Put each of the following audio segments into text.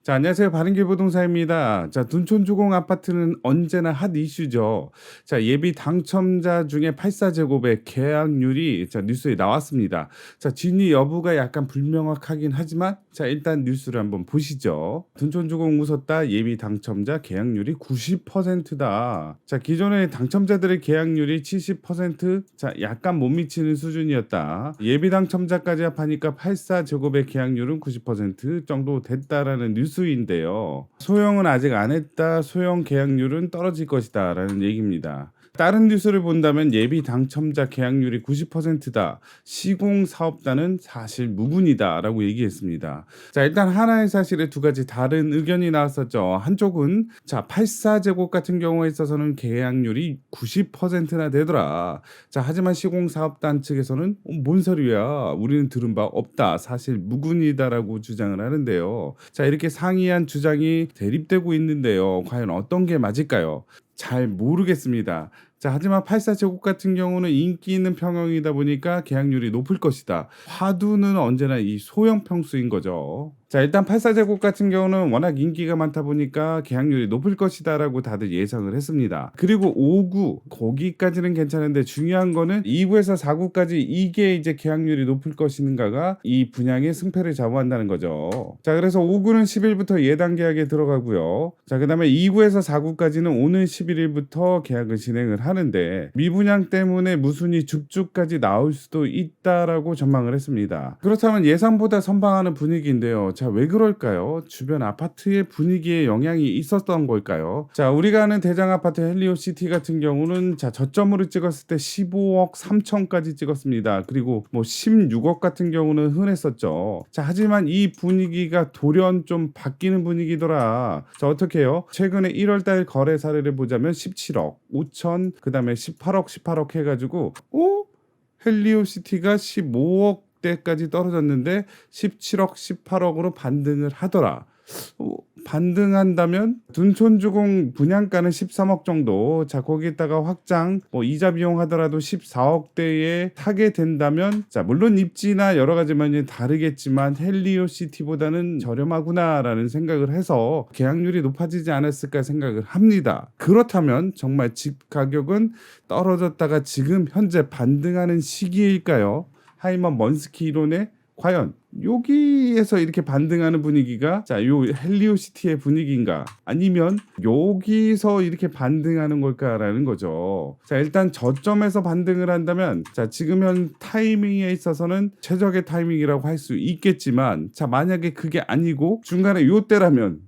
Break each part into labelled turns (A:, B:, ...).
A: 자, 안녕하세요. 바른길 부동산입니다. 자, 둔촌주공 아파트는 언제나 핫 이슈죠. 자, 예비 당첨자 중에 84제곱의 계약률이 뉴스에 나왔습니다. 자, 진위 여부가 약간 불명확하긴 하지만 자, 일단 뉴스를 한번 보시죠. 둔촌주공 웃었다. 예비 당첨자 계약률이 90%다. 자, 기존의 당첨자들의 계약률이 70%, 자, 약간 못 미치는 수준이었다. 예비 당첨자까지 합하니까 84제곱의 계약률은 90% 정도 됐다라는 뉴스인데요. 소형은 아직 안 했다. 소형 계약률은 떨어질 것이다라는 얘기입니다. 다른 뉴스를 본다면 예비 당첨자 계약률이 90%다. 시공사업단은 사실 무근이다라고 얘기했습니다. 자, 일단 하나의 사실에 두 가지 다른 의견이 나왔었죠. 한쪽은 84제곱 같은 경우에 있어서는 계약률이 90%나 되더라. 자, 하지만 시공사업단 측에서는 뭔 소리야? 우리는 들은 바 없다. 사실 무근이다라고 주장을 하는데요. 자, 이렇게 상이한 주장이 대립되고 있는데요. 과연 어떤 게 맞을까요? 잘 모르겠습니다. 자, 하지만 84제곱 같은 경우는 인기 있는 평형이다 보니까 계약률이 높을 것이다. 화두는 언제나 이 소형 평수인 거죠. 자, 일단 84제곱 같은 경우는 워낙 인기가 많다 보니까 계약률이 높을 것이다라고 다들 예상을 했습니다. 그리고 5구 거기까지는 괜찮은데 중요한 거는 2구에서 4구까지 이게 이제 계약률이 높을 것인가가 이 분양의 승패를 좌우한다는 거죠. 자, 그래서 5구는 10일부터 예단 계약에 들어가고요. 자, 그다음에 2구에서 4구까지는 오는 11일부터 계약을 진행을 하는데 미분양 때문에 무순위 죽죽까지 나올 수도 있다라고 전망을 했습니다. 그렇다면 예상보다 선방하는 분위기인데요. 자, 왜 그럴까요? 주변 아파트의 분위기에 영향이 있었던 걸까요? 자, 우리가 아는 대장 아파트 헬리오시티 같은 경우는 자, 저점으로 찍었을 때 15억 3천까지 찍었습니다. 그리고 뭐 16억 같은 경우는 흔했었죠. 자, 하지만 이 분위기가 돌연 좀 바뀌는 분위기더라. 자, 어떻게 해요? 최근에 1월달 거래 사례를 보자면 17억 5천, 그 다음에 18억 해가지고 헬리오시티가 15억 대까지 떨어졌는데 17억 18억으로 반등을 하더라. 반등한다면 둔촌주공 분양가는 13억 정도, 자, 거기에다가 확장 이자 비용 하더라도 14억대에 사게 된다면, 자, 물론 입지나 여러 가지 면이 다르겠지만 헬리오시티보다는 저렴하구나라는 생각을 해서 계약률이 높아지지 않았을까 생각을 합니다. 그렇다면 정말 집 가격은 떨어졌다가 지금 현재 반등하는 시기일까요? 하이먼 먼스키 이론에 과연 여기에서 이렇게 반등하는 분위기가 요 헬리오시티의 분위기인가, 아니면 여기서 이렇게 반등하는 걸까라는 거죠. 자, 일단 저점에서 반등을 한다면 자, 지금 현 타이밍에 있어서는 최적의 타이밍이라고 할 수 있겠지만, 자, 만약에 그게 아니고 중간에 요때라면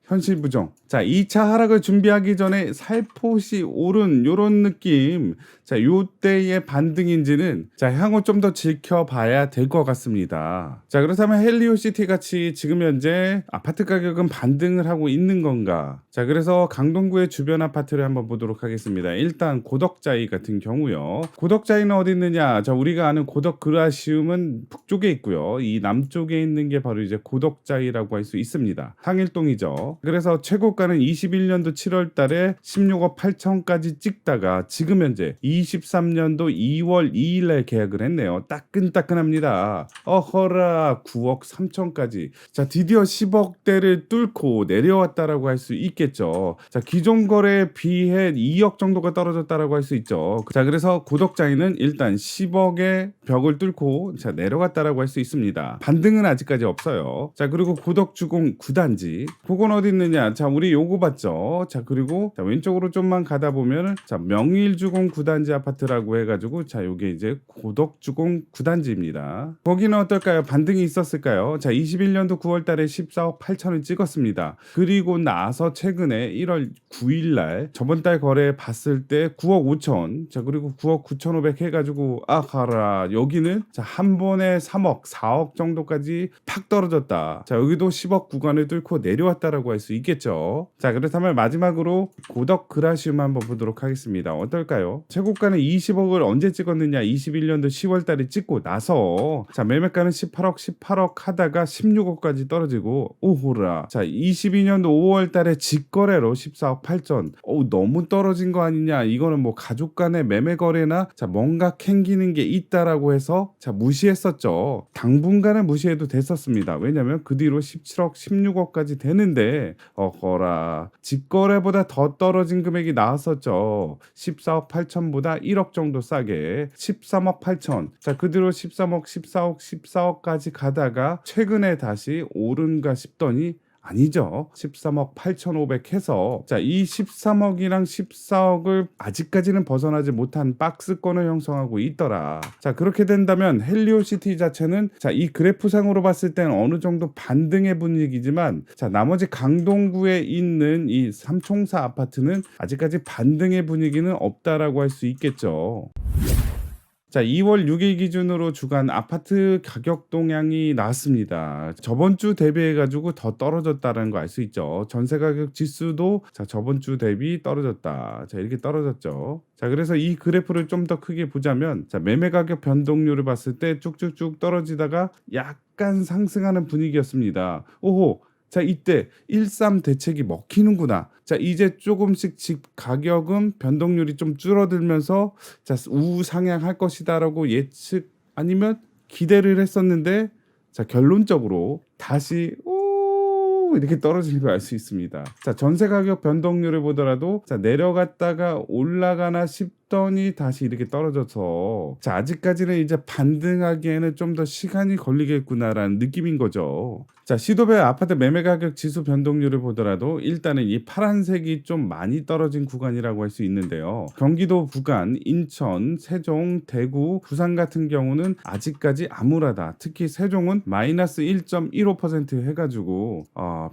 A: 현실 부정. 자, 2차 하락을 준비하기 전에 살포시 오른 요런 느낌. 자, 요때의 반등인지는 자, 향후 좀 더 지켜봐야 될 것 같습니다. 자, 그렇다면 헬리오시티 같이 지금 현재 아파트 가격은 반등을 하고 있는 건가? 자, 그래서 강동구의 주변 아파트를 한번 보도록 하겠습니다. 일단 고덕자이 같은 경우요. 고덕자이는 어디 있느냐? 자, 우리가 아는 고덕 그라시움은 북쪽에 있고요. 이 남쪽에 있는 게 바로 이제 고덕자이라고 할 수 있습니다. 상일동이죠. 그래서 최고가는 21년도 7월 달에 16억 8천까지 찍다가 지금 현재 23년도 2월 2일 날 계약을 했네요. 따끈따끈합니다. 어허라, 9억 3천까지. 자, 드디어 10억대를 뚫고 내려왔다라고 할 수 있겠죠. 자, 기존 거래에 비해 2억 정도가 떨어졌다라고 할 수 있죠. 자, 그래서 고덕자이는 일단 10억의 벽을 뚫고 자, 내려갔다라고 할 수 있습니다. 반등은 아직까지 없어요. 자, 그리고 고덕주공 9단지. 그건 어디 있느냐? 자, 우리 요거 봤죠. 자, 그리고 자, 왼쪽으로 좀만 가다 보면은 자, 명일주공 9단지 아파트라고 해가지고 자, 요게 이제 고덕주공 9단지입니다. 거기는 어떨까요? 반등이 있었을까요? 자, 21년도 9월달에 14억 8천을 찍었습니다. 그리고 나서 최근에 1월 9일날 저번 달 거래 봤을 때 9억 5천, 자, 그리고 9억 9,500 해가지고 아하라, 여기는 자, 한 번에 3억 4억 정도까지 팍 떨어졌다. 자, 여기도 10억 구간을 뚫고 내려왔다라고 할 수 있겠죠. 있죠. 자, 그렇다면 마지막으로 고덕 그라시움 한번 보도록 하겠습니다. 어떨까요? 최고가는 20억을 언제 찍었느냐? 21년도 10월 달에 찍고 나서 자, 매매가는 18억 하다가 16억까지 떨어지고 오호라. 자, 22년도 5월 달에 직거래로 14억 8천. 너무 떨어진 거 아니냐? 이거는 뭐 가족 간의 매매 거래나 자, 뭔가 캥기는 게 있다라고 해서 자, 무시했었죠. 당분간은 무시해도 됐었습니다. 왜냐면 그 뒤로 17억, 16억까지 되는데 어거라. 직거래보다 더 떨어진 금액이 나왔었죠. 14억 8천보다 1억 정도 싸게 13억 8천. 자, 그 뒤로 13억, 14억, 14억까지 가다가 최근에 다시 오른가 싶더니 아니죠. 13억 8,500 해서 자, 이 13억이랑 14억을 아직까지는 벗어나지 못한 박스권을 형성하고 있더라. 자, 그렇게 된다면 헬리오시티 자체는 자, 이 그래프상으로 봤을 때는 어느 정도 반등의 분위기지만 자, 나머지 강동구에 있는 이 삼총사 아파트는 아직까지 반등의 분위기는 없다라고 할 수 있겠죠. 자, 2월 6일 기준으로 주간 아파트 가격 동향이 나왔습니다. 저번 주 대비해 가지고 더 떨어졌다는 거 알 수 있죠. 전세 가격 지수도 자, 저번 주 대비 떨어졌다. 자, 이렇게 떨어졌죠. 자, 그래서 이 그래프를 좀 더 크게 보자면 자, 매매 가격 변동률을 봤을 때 쭉쭉쭉 떨어지다가 약간 상승하는 분위기였습니다. 오호. 자, 이때 1.3 대책이 먹히는구나. 자, 이제 조금씩 집 가격은 변동률이 좀 줄어들면서 자, 우상향할 것이다라고 예측 아니면 기대를 했었는데 자, 결론적으로 다시 이렇게 떨어지는 걸 알 수 있습니다. 자, 전세 가격 변동률을 보더라도 자, 내려갔다가 올라가나 싶더니 다시 이렇게 떨어져서 자, 아직까지는 이제 반등하기에는 좀 더 시간이 걸리겠구나라는 느낌인 거죠. 자, 시도별 아파트 매매 가격 지수 변동률을 보더라도 일단은 이 파란색이 좀 많이 떨어진 구간이라고 할 수 있는데요. 경기도 부간, 인천, 세종, 대구, 부산 같은 경우는 아직까지 암울하다. 특히 세종은 마이너스 1.15% 해가지고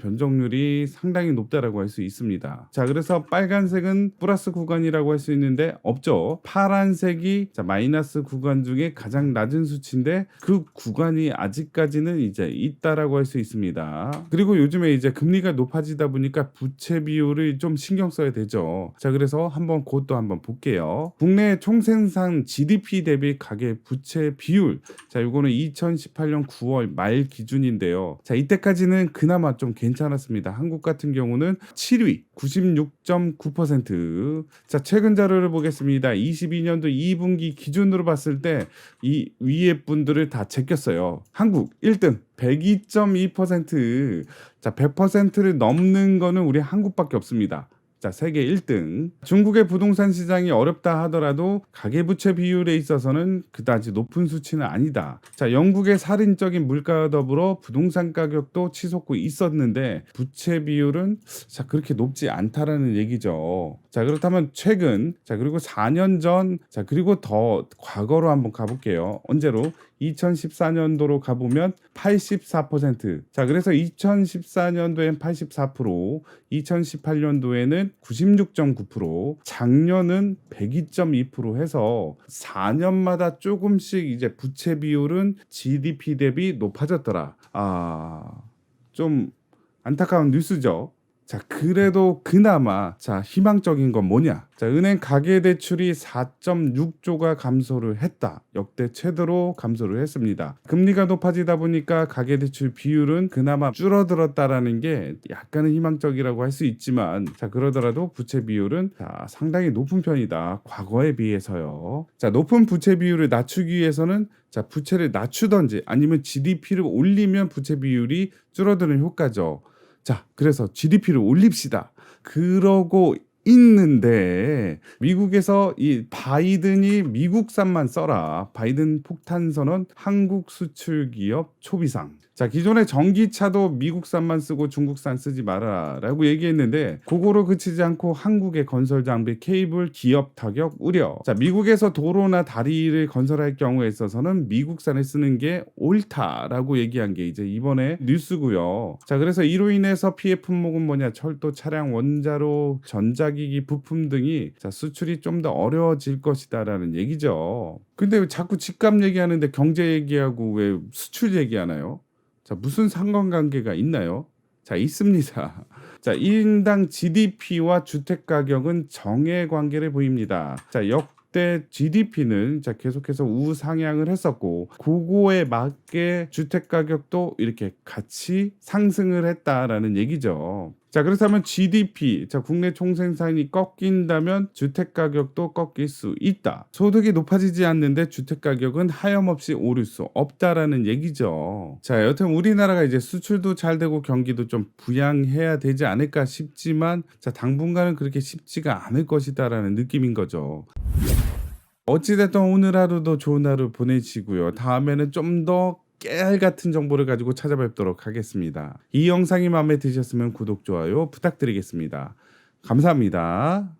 A: 변동률이 상당히 높다라고 할 수 있습니다. 자, 그래서 빨간색은 플러스 구간이라고 할 수 있는데 없죠. 파란색이 자, 마이너스 구간 중에 가장 낮은 수치인데 그 구간이 아직까지는 이제 있다라고 할 수 있습니다. 그리고 요즘에 이제 금리가 높아지다 보니까 부채 비율을 좀 신경 써야 되죠. 자, 그래서 그것도 한번 볼게요. 국내 총생산 GDP 대비 가계 부채 비율. 자, 이거는 2018년 9월 말 기준인데요. 자, 이때까지는 그나마 좀 괜찮았습니다. 한국 같은 경우는 7위 96.9%. 자, 최근 자료를 보겠습니다. 22년도 2분기 기준으로 봤을 때 이 위에 분들을 다 제꼈어요. 한국 1등 102.2%. 자, 100%를 넘는 거는 우리 한국밖에 없습니다. 자, 세계 1등. 중국의 부동산 시장이 어렵다 하더라도 가계부채 비율에 있어서는 그다지 높은 수치는 아니다. 자, 영국의 살인적인 물가와 더불어 부동산 가격도 치솟고 있었는데 부채 비율은 자, 그렇게 높지 않다라는 얘기죠. 자, 그렇다면 최근 자, 그리고 4년 전 자, 그리고 더 과거로 한번 가볼게요. 언제로? 2014년도로 가보면 84%. 자, 그래서 2014년도엔 84%, 2018년도에는 96.9%, 작년은 102.2% 해서 4년마다 조금씩 이제 부채 비율은 GDP 대비 높아졌더라. 좀 안타까운 뉴스죠. 자, 그래도 그나마 자, 희망적인 건 뭐냐? 자, 은행 가계대출이 4.6조가 감소를 했다. 역대 최대로 감소를 했습니다. 금리가 높아지다 보니까 가계대출 비율은 그나마 줄어들었다라는 게 약간은 희망적이라고 할 수 있지만 자, 그러더라도 부채 비율은 자, 상당히 높은 편이다. 과거에 비해서요. 자, 높은 부채 비율을 낮추기 위해서는 자, 부채를 낮추던지 아니면 GDP를 올리면 부채 비율이 줄어드는 효과죠. 자, 그래서 GDP를 올립시다. 그러고 있는데 미국에서 이 바이든이 미국산만 써라. 바이든 폭탄 선언 한국 수출 기업 초비상. 자, 기존에 전기차도 미국산만 쓰고 중국산 쓰지 마라라고 얘기했는데 그거로 그치지 않고 한국의 건설 장비, 케이블, 기업 타격 우려. 자, 미국에서 도로나 다리를 건설할 경우에 있어서는 미국산을 쓰는 게 옳다라고 얘기한 게 이제 이번에 뉴스고요. 자, 그래서 이로 인해서 피해 품목은 뭐냐? 철도, 차량, 원자로, 전자기기, 부품 등이 자, 수출이 좀 더 어려워질 것이다라는 얘기죠. 근데 왜 자꾸 집값 얘기하는데 경제 얘기하고 왜 수출 얘기하나요? 자, 무슨 상관관계가 있나요? 자, 있습니다. 자, 1인당 GDP와 주택 가격은 정해 관계를 보입니다. 자, 역대 GDP는 자 계속해서 우상향을 했었고 그거에 맞게 주택 가격도 이렇게 같이 상승을 했다라는 얘기죠. 자, 그렇다면 GDP, 자, 국내 총생산이 꺾인다면 주택 가격도 꺾일 수 있다. 소득이 높아지지 않는데 주택 가격은 하염없이 오를 수 없다라는 얘기죠. 자, 여튼 우리나라가 이제 수출도 잘 되고 경기도 좀 부양해야 되지 않을까 싶지만 자, 당분간은 그렇게 쉽지가 않을 것이다라는 느낌인 거죠. 어찌됐든 오늘 하루도 좋은 하루 보내시고요. 다음에는 좀 더 깨알 같은 정보를 가지고 찾아뵙도록 하겠습니다. 이 영상이 마음에 드셨으면 구독, 좋아요 부탁드리겠습니다. 감사합니다.